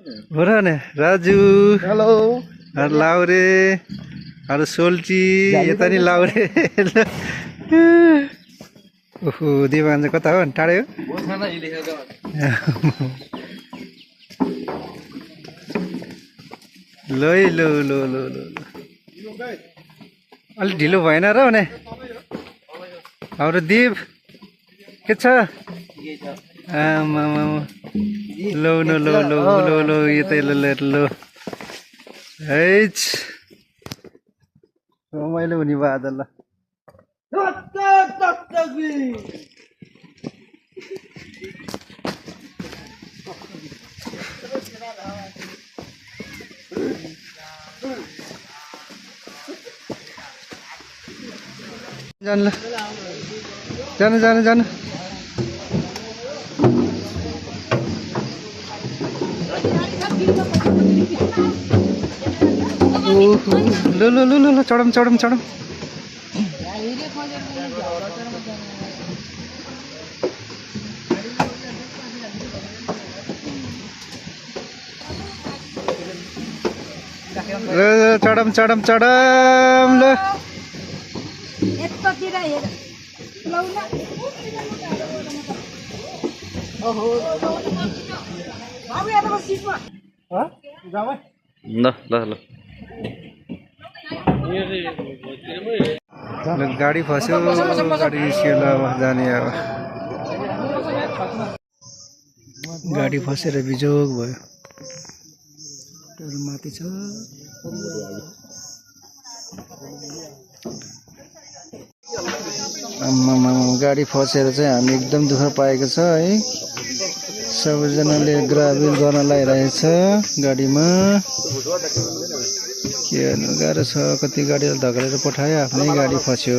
हो र ने राजु हेलो लाउरे अरू सोल्टी यता नि लाउरे ओहो देवान चाहिँ कता हो टाढै हो लो लो लो लो लो अलि ढिलो भएन र भने हाम्रो दिप के छ आमा लो लो लो लो लो लो यतै लो लो लो हैच रमाइलो हुने भयो आज ल जानु ल जानु जानु जानु लो लो लो लो लो चढौँ चढौँ चढौँ चढौँ चढौँ चढौँ ल ल गाडी फस्यो गाडी निस्कियो ल अब जाने अब गाडी फसेर बिजोग भयो माथि छ आम्मामा गाडी फसेर चाहिँ हामी एकदम दुःख पाएको छ है सबैजनाले ग्राभेल गर्न लागिरहेछ गाडीमा के गर्नु गाह्रो छ कति गाडीलाई धकेलेर पठायो आफ्नै गाडी फस्यो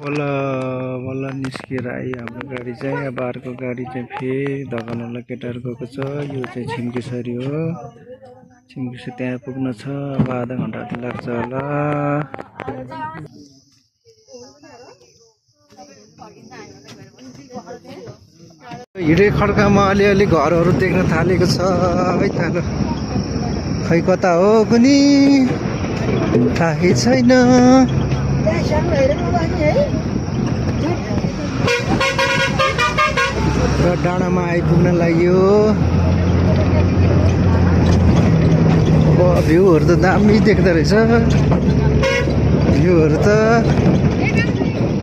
बल्ल बल्ल निस्किएर आयो हाम्रो गाडी चाहिँ अब अर्को गाडी चाहिँ फेरि धकाउनलाई केटाहरू गएको छ यो चाहिँ छिम्केसरी हो छिम्केसरी त्यहाँ पुग्न छ अब आधा घन्टा जति लाग्छ होला हिँडे खड्कामा अलिअलि घरहरू देख्न थालेको छ है त खै कता हो कुनी थाहै छैन र डाँडामा आइपुग्न लाग्यो भ्यूहरू त दामी देख्दो रहेछ भ्यूहरू त